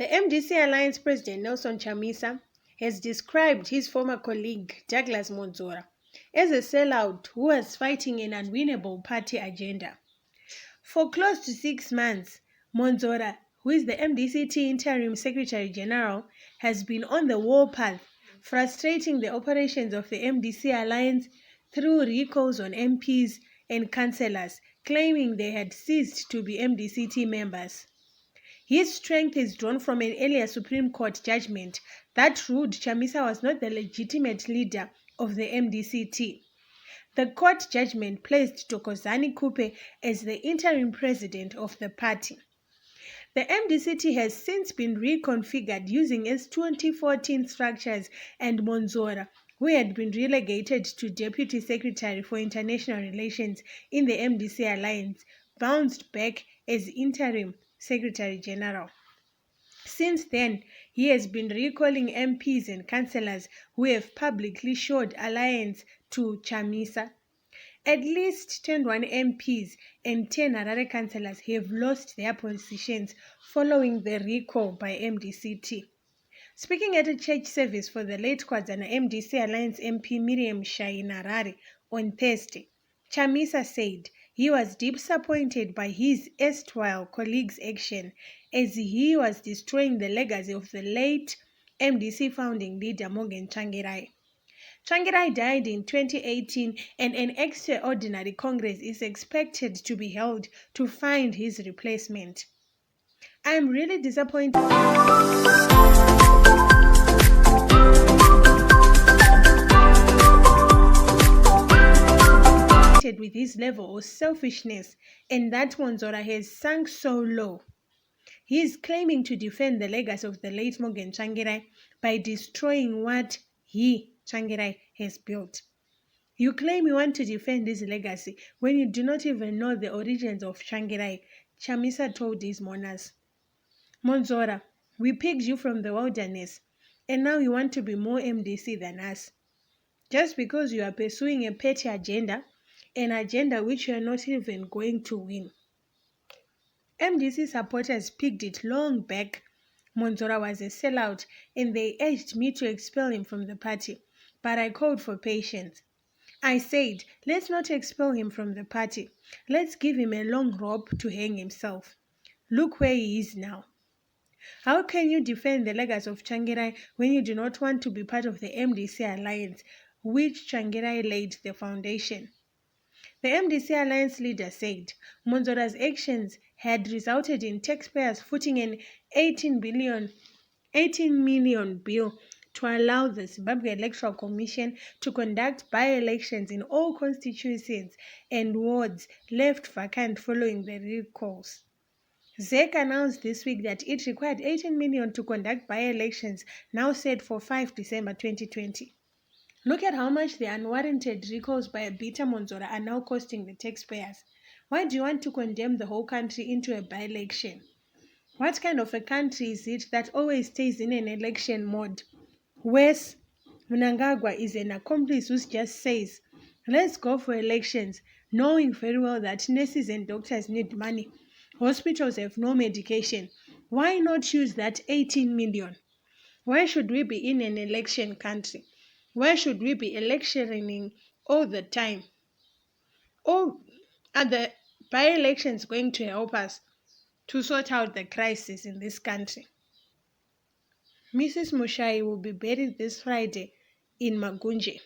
The MDC Alliance President Nelson Chamisa has described his former colleague Douglas Mwonzora as a sellout who was fighting an unwinnable party agenda. For close to 6 months, Mwonzora, who is the MDCT Interim Secretary General, has been on the warpath, frustrating the operations of the MDC Alliance through recalls on MPs and councillors, claiming they had ceased to be MDCT members. His strength is drawn from an earlier Supreme Court judgment that ruled Chamisa was not the legitimate leader of the MDCT. The court judgment placed Thokozani Kupe as the interim president of the party. The MDCT has since been reconfigured using its 2014 structures, and Mwonzora, who had been relegated to Deputy Secretary for International Relations in the MDC Alliance, bounced back as interim Secretary General. Since then, he has been recalling MPs and councillors who have publicly showed alliance to Chamisa. At least 21 MPs and 10 Harare councillors have lost their positions following the recall by MDCT. Speaking at a church service for the late Kwazana MDC Alliance MP Miriam Shain Harare on Thursday, Chamisa said he was disappointed by his erstwhile colleague's action as he was destroying the legacy of the late MDC founding leader Tsvangirayi. Tsvangirayi died in 2018 and an extraordinary Congress is expected to be held to find his replacement. I am really disappointed with his level of selfishness and that Mwonzora has sunk so low. He is claiming to defend the legacy of the late Tsvangirayi by destroying what he, Tsvangirayi, has built. You claim you want to defend his legacy when you do not even know the origins of Tsvangirayi, Chamisa told his mourners. Mwonzora, we picked you from the wilderness and now you want to be more MDC than us. Just because you are pursuing a petty agenda, an agenda which you are not even going to win. MDC supporters picked it long back. Mwonzora was a sellout and they urged me to expel him from the party, but I called for patience. I said, let's not expel him from the party. Let's give him a long rope to hang himself. Look where he is now. How can you defend the legacy of Tsvangirayi when you do not want to be part of the MDC Alliance, which Tsvangirayi laid the foundation? The MDC Alliance leader said Mwonzora's actions had resulted in taxpayers footing an 18 million bill to allow the Zimbabwe Electoral Commission to conduct by-elections in all constituencies and wards left vacant following the recalls. ZEC announced this week that it required 18 million to conduct by-elections now set for 5 December 2020. Look at how much the unwarranted recalls by Abita Mwonzora are now costing the taxpayers. Why do you want to condemn the whole country into a by-election? What kind of a country is it that always stays in an election mode? Worse, Mnangagwa is an accomplice who just says, let's go for elections, knowing very well that nurses and doctors need money. Hospitals have no medication. Why not use that 18 million? Why should we be in an election country? Why should we be electioning all the time? Or are the by-elections going to help us to sort out the crisis in this country? Mrs. Mushai will be buried this Friday in Magunje.